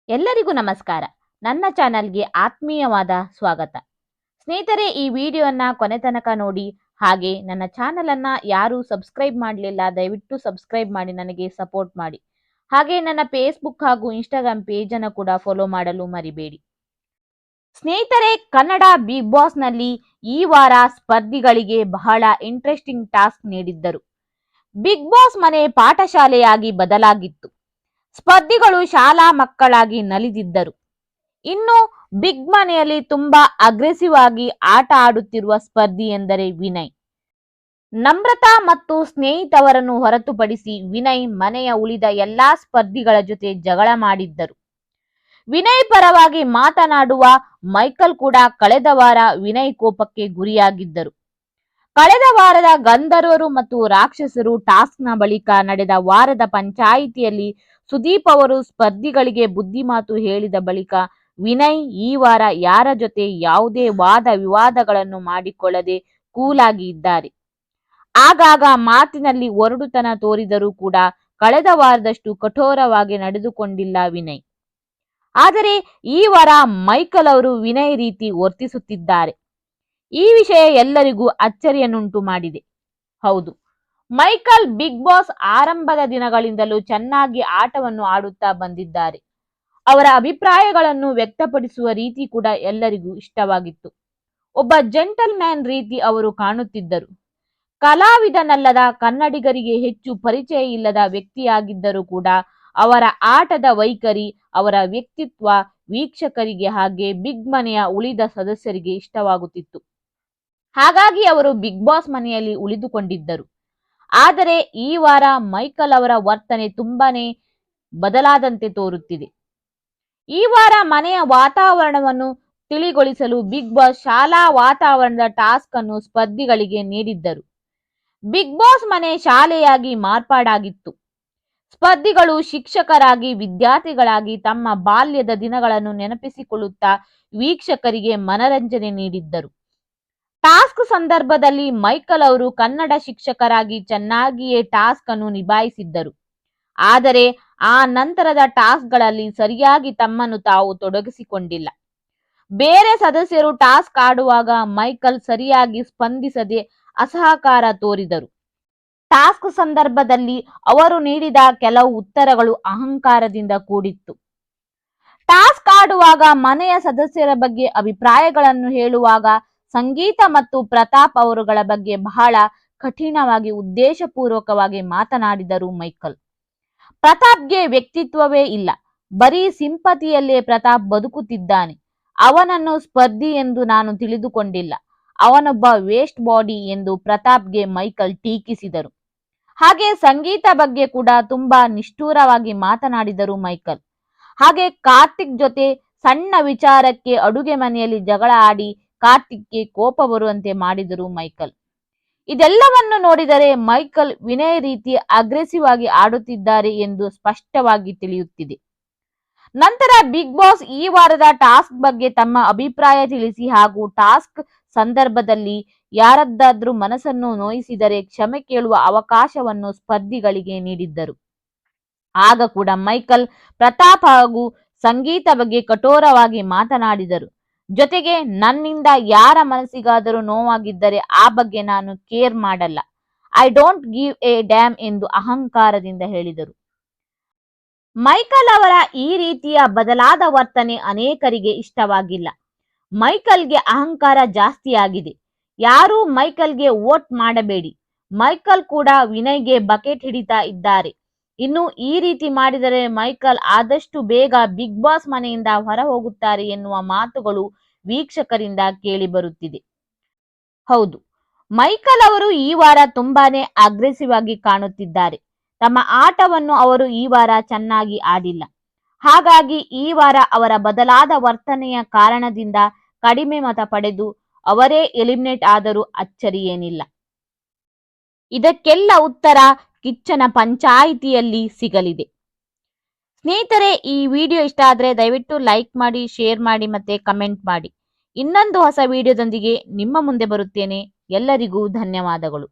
ಎಲ್ಲರಿಗೂ ನಮಸ್ಕಾರ. ನನ್ನ ಚಾನಲ್ಗೆ ಆತ್ಮೀಯವಾದ ಸ್ವಾಗತ. ಸ್ನೇಹಿತರೆ, ಈ ವಿಡಿಯೋನ ಕೊನೆ ತನಕ ನೋಡಿ. ಹಾಗೆ ನನ್ನ ಚಾನಲನ್ನು ಯಾರು ಸಬ್ಸ್ಕ್ರೈಬ್ ಮಾಡಲಿಲ್ಲ, ದಯವಿಟ್ಟು ಸಬ್ಸ್ಕ್ರೈಬ್ ಮಾಡಿ ನನಗೆ ಸಪೋರ್ಟ್ ಮಾಡಿ. ಹಾಗೆ ನನ್ನ ಫೇಸ್ಬುಕ್ ಹಾಗೂ ಇನ್ಸ್ಟಾಗ್ರಾಮ್ ಪೇಜನ್ನು ಕೂಡ ಫಾಲೋ ಮಾಡಲು ಮರಿಬೇಡಿ. ಸ್ನೇಹಿತರೆ, ಕನ್ನಡ ಬಿಗ್ ಬಾಸ್ನಲ್ಲಿ ಈ ವಾರ ಸ್ಪರ್ಧಿಗಳಿಗೆ ಬಹಳ ಇಂಟ್ರೆಸ್ಟಿಂಗ್ ಟಾಸ್ಕ್ ನೀಡಿದ್ದರು. ಬಿಗ್ ಬಾಸ್ ಮನೆ ಪಾಠಶಾಲೆಯಾಗಿ ಬದಲಾಗಿತ್ತು. ಸ್ಪರ್ಧಿಗಳು ಶಾಲಾ ಮಕ್ಕಳಾಗಿ ನಲಿದಿದ್ದರು. ಇನ್ನು ಬಿಗ್ ಮನೆಯಲ್ಲಿ ತುಂಬಾ ಅಗ್ರೆಸಿವ್ ಆಗಿ ಆಟ ಆಡುತ್ತಿರುವ ಸ್ಪರ್ಧಿ ಎಂದರೆ ವಿನಯ್. ನಮ್ರತಾ ಮತ್ತು ಸ್ನೇಹಿತವರನ್ನು ಹೊರತುಪಡಿಸಿ ವಿನಯ್ ಮನೆಯ ಉಳಿದ ಎಲ್ಲಾ ಸ್ಪರ್ಧಿಗಳ ಜೊತೆ ಜಗಳ ಮಾಡಿದ್ದರು. ವಿನಯ್ ಪರವಾಗಿ ಮಾತನಾಡುವ ಮೈಕಲ್ ಕೂಡ ಕಳೆದ ವಾರ ವಿನಯ್ ಕೋಪಕ್ಕೆ ಗುರಿಯಾಗಿದ್ದರು. ಕಳೆದ ವಾರದ ಗಂಧರ್ವರು ಮತ್ತು ರಾಕ್ಷಸರು ಟಾಸ್ಕ್ನ ಬಳಿಕ ನಡೆದ ವಾರದ ಪಂಚಾಯಿತಿಯಲ್ಲಿ ಸುದೀಪ್ ಅವರು ಸ್ಪರ್ಧಿಗಳಿಗೆ ಬುದ್ಧಿಮಾತು ಹೇಳಿದ ಬಳಿಕ ವಿನಯ್ ಈ ವಾರ ಯಾರ ಜೊತೆ ಯಾವುದೇ ವಾದ ವಿವಾದಗಳನ್ನು ಮಾಡಿಕೊಳ್ಳದೆ ಕೂಲಾಗಿ ಇದ್ದಾರೆ. ಆಗಾಗ ಮಾತಿನಲ್ಲಿ ಒರಡುತನ ತೋರಿದರೂ ಕೂಡ ಕಳೆದ ವಾರದಷ್ಟು ಕಠೋರವಾಗಿ ನಡೆದುಕೊಂಡಿಲ್ಲ ವಿನಯ್. ಆದರೆ ಈ ವಾರ ಮೈಕಲ್ ಅವರು ವಿನಯ್ ರೀತಿ ವರ್ತಿಸುತ್ತಿದ್ದಾರೆ. ಈ ವಿಷಯ ಎಲ್ಲರಿಗೂ ಅಚ್ಚರಿಯನ್ನುಂಟು ಮಾಡಿದೆ. ಹೌದು, ಮೈಕಲ್ ಬಿಗ್ ಬಾಸ್ ಆರಂಭದ ದಿನಗಳಿಂದಲೂ ಚೆನ್ನಾಗಿ ಆಟವನ್ನು ಆಡುತ್ತಾ ಬಂದಿದ್ದಾರೆ. ಅವರ ಅಭಿಪ್ರಾಯಗಳನ್ನು ವ್ಯಕ್ತಪಡಿಸುವ ರೀತಿ ಕೂಡ ಎಲ್ಲರಿಗೂ ಇಷ್ಟವಾಗಿತ್ತು. ಒಬ್ಬ ಜೆಂಟಲ್ ಮ್ಯಾನ್ ರೀತಿ ಅವರು ಕಾಣುತ್ತಿದ್ದರು. ಕಲಾವಿದನಲ್ಲದ, ಕನ್ನಡಿಗರಿಗೆ ಹೆಚ್ಚು ಪರಿಚಯ ಇಲ್ಲದ ವ್ಯಕ್ತಿಯಾಗಿದ್ದರೂ ಕೂಡ ಅವರ ಆಟದ ವೈಖರಿ, ಅವರ ವ್ಯಕ್ತಿತ್ವ ವೀಕ್ಷಕರಿಗೆ ಹಾಗೆ ಬಿಗ್ ಮನೆಯ ಉಳಿದ ಸದಸ್ಯರಿಗೆ ಇಷ್ಟವಾಗುತ್ತಿತ್ತು. ಹಾಗಾಗಿ ಅವರು ಬಿಗ್ ಬಾಸ್ ಮನೆಯಲ್ಲಿ ಉಳಿದುಕೊಂಡಿದ್ದರು. ಆದರೆ ಈ ವಾರ ಮೈಕಲ್ ಅವರ ವರ್ತನೆ ತುಂಬಾನೇ ಬದಲಾದಂತೆ ತೋರುತ್ತಿದೆ. ಈ ವಾರ ಮನೆಯ ವಾತಾವರಣವನ್ನು ತಿಳಿಗೊಳಿಸಲು ಬಿಗ್ ಬಾಸ್ ಶಾಲಾ ವಾತಾವರಣದ ಟಾಸ್ಕ್ ಅನ್ನು ಸ್ಪರ್ಧಿಗಳಿಗೆ ನೀಡಿದ್ದರು. ಬಿಗ್ ಬಾಸ್ ಮನೆ ಶಾಲೆಯಾಗಿ ಮಾರ್ಪಾಡಾಗಿತ್ತು. ಸ್ಪರ್ಧಿಗಳು ಶಿಕ್ಷಕರಾಗಿ, ವಿದ್ಯಾರ್ಥಿಗಳಾಗಿ ತಮ್ಮ ಬಾಲ್ಯದ ದಿನಗಳನ್ನು ನೆನಪಿಸಿಕೊಳ್ಳುತ್ತಾ ವೀಕ್ಷಕರಿಗೆ ಮನರಂಜನೆ ನೀಡಿದ್ದರು. ಟಾಸ್ಕ್ ಸಂದರ್ಭದಲ್ಲಿ ಮೈಕಲ್ ಅವರು ಕನ್ನಡ ಶಿಕ್ಷಕರಾಗಿ ಚೆನ್ನಾಗಿಯೇ ಟಾಸ್ಕ್ ಅನ್ನು ನಿಭಾಯಿಸಿದ್ದರು. ಆದರೆ ಆ ನಂತರದ ಟಾಸ್ಕ್ಗಳಲ್ಲಿ ಸರಿಯಾಗಿ ತಮ್ಮನ್ನು ತಾವು ತೊಡಗಿಸಿಕೊಂಡಿಲ್ಲ. ಬೇರೆ ಸದಸ್ಯರು ಟಾಸ್ಕ್ ಆಡುವಾಗ ಮೈಕಲ್ ಸರಿಯಾಗಿ ಸ್ಪಂದಿಸದೆ ಅಸಹಕಾರ ತೋರಿದರು. ಟಾಸ್ಕ್ ಸಂದರ್ಭದಲ್ಲಿ ಅವರು ನೀಡಿದ ಕೆಲವು ಉತ್ತರಗಳು ಅಹಂಕಾರದಿಂದ ಕೂಡಿತ್ತು. ಟಾಸ್ಕ್ ಆಡುವಾಗ ಮನೆಯ ಸದಸ್ಯರ ಬಗ್ಗೆ ಅಭಿಪ್ರಾಯಗಳನ್ನು ಹೇಳುವಾಗ ಸಂಗೀತ ಮತ್ತು ಪ್ರತಾಪ್ ಅವರುಗಳ ಬಗ್ಗೆ ಬಹಳ ಕಠಿಣವಾಗಿ ಉದ್ದೇಶಪೂರ್ವಕವಾಗಿ ಮಾತನಾಡಿದರು ಮೈಕಲ್. ಪ್ರತಾಪ್ಗೆ ವ್ಯಕ್ತಿತ್ವವೇ ಇಲ್ಲ, ಬರೀ ಸಿಂಪತಿಯಲ್ಲೇ ಪ್ರತಾಪ್ ಬದುಕುತ್ತಿದ್ದಾನೆ. ಅವನನ್ನು ಸ್ಪರ್ಧಿ ಎಂದು ನಾನು ತಿಳಿದುಕೊಂಡಿಲ್ಲ, ಅವನೊಬ್ಬ ವೇಸ್ಟ್ ಬಾಡಿ ಎಂದು ಪ್ರತಾಪ್ಗೆ ಮೈಕಲ್ ಟೀಕಿಸಿದರು. ಹಾಗೆ ಸಂಗೀತ ಬಗ್ಗೆ ಕೂಡ ತುಂಬಾ ನಿಷ್ಠೂರವಾಗಿ ಮಾತನಾಡಿದರು ಮೈಕಲ್. ಹಾಗೆ ಕಾರ್ತಿಕ್ ಜೊತೆ ಸಣ್ಣ ವಿಚಾರಕ್ಕೆ ಅಡುಗೆ ಮನೆಯಲ್ಲಿ ಜಗಳ ಆಡಿ ಕಾರ್ತಿಕ್ಗೆ ಕೋಪ ಬರುವಂತೆ ಮಾಡಿದರು ಮೈಕಲ್. ಇದೆಲ್ಲವನ್ನು ನೋಡಿದರೆ ಮೈಕಲ್ ವಿನಯ್ ರೀತಿ ಅಗ್ರೆಸಿವ್ ಆಗಿ ಆಡುತ್ತಿದ್ದಾರೆ ಎಂದು ಸ್ಪಷ್ಟವಾಗಿ ತಿಳಿಯುತ್ತಿದೆ. ನಂತರ ಬಿಗ್ ಬಾಸ್ ಈ ವಾರದ ಟಾಸ್ಕ್ ಬಗ್ಗೆ ತಮ್ಮ ಅಭಿಪ್ರಾಯ ತಿಳಿಸಿ ಹಾಗೂ ಟಾಸ್ಕ್ ಸಂದರ್ಭದಲ್ಲಿ ಯಾರದ್ದಾದ್ರೂ ಮನಸ್ಸನ್ನು ನೋಯಿಸಿದರೆ ಕ್ಷಮೆ ಕೇಳುವ ಅವಕಾಶವನ್ನು ಸ್ಪರ್ಧಿಗಳಿಗೆ ನೀಡಿದ್ದರು. ಆಗ ಕೂಡ ಮೈಕಲ್ ಪ್ರತಾಪ್ ಹಾಗೂ ಸಂಗೀತ ಬಗ್ಗೆ ಕಠೋರವಾಗಿ ಮಾತನಾಡಿದರು. ಜೊತೆಗೆ ನನ್ನಿಂದ ಯಾರ ಮನಸ್ಸಿಗಾದರೂ ನೋವಾಗಿದ್ದರೆ ಆ ಬಗ್ಗೆ ನಾನು ಕೇರ್ ಮಾಡಲ್ಲ, I don't give A dam ಎಂದು ಅಹಂಕಾರದಿಂದ ಹೇಳಿದರು. ಮೈಕಲ್ ಅವರ ಈ ರೀತಿಯ ಬದಲಾದ ವರ್ತನೆ ಅನೇಕರಿಗೆ ಇಷ್ಟವಾಗಿಲ್ಲ. ಮೈಕಲ್ಗೆ ಅಹಂಕಾರ ಜಾಸ್ತಿಯಾಗಿದೆ. ಯಾರೂ ಮೈಕಲ್ಗೆ ವೋಟ್ ಮಾಡಬೇಡಿ. ಮೈಕಲ್ ಕೂಡ ವಿನಯ್ಗೆ ಬಕೆಟ್ ಹಿಡಿತಾ ಇದ್ದಾರೆ. ಇನ್ನು ಈ ರೀತಿ ಮಾಡಿದರೆ ಮೈಕಲ್ ಆದಷ್ಟು ಬೇಗ ಬಿಗ್ ಬಾಸ್ ಮನೆಯಿಂದ ಹೊರ ಹೋಗುತ್ತಾರೆ ಎನ್ನುವ ಮಾತುಗಳು ವೀಕ್ಷಕರಿಂದ ಕೇಳಿ ಬರುತ್ತಿದೆ. ಹೌದು, ಮೈಕಲ್ ಅವರು ಈ ವಾರ ತುಂಬಾನೇ ಅಗ್ರೆಸಿವ್ ಆಗಿ ಕಾಣುತ್ತಿದ್ದಾರೆ. ತಮ್ಮ ಆಟವನ್ನು ಅವರು ಈ ವಾರ ಚೆನ್ನಾಗಿ ಆಡಿಲ್ಲ. ಹಾಗಾಗಿ ಈ ವಾರ ಅವರ ಬದಲಾದ ವರ್ತನೆಯ ಕಾರಣದಿಂದ ಕಡಿಮೆ ಮತ ಪಡೆದು ಅವರೇ ಎಲಿಮಿನೇಟ್ ಆದರೂ ಅಚ್ಚರಿ ಏನಿಲ್ಲ. ಇದಕ್ಕೆಲ್ಲ ಉತ್ತರ ಕಿಚ್ಚನ ಪಂಚಾಯಿತಿಯಲ್ಲಿ ಸಿಗಲಿದೆ. ಸ್ನೇಹಿತರೆ, ಈ ವಿಡಿಯೋ ಇಷ್ಟ ಆದರೆ ದಯವಿಟ್ಟು ಲೈಕ್ ಮಾಡಿ, ಶೇರ್ ಮಾಡಿ ಮತ್ತೆ ಕಮೆಂಟ್ ಮಾಡಿ. ಇನ್ನೊಂದು ಹೊಸ ವಿಡಿಯೋದೊಂದಿಗೆ ನಿಮ್ಮ ಮುಂದೆ ಬರುತ್ತೇನೆ. ಎಲ್ಲರಿಗೂ ಧನ್ಯವಾದಗಳು.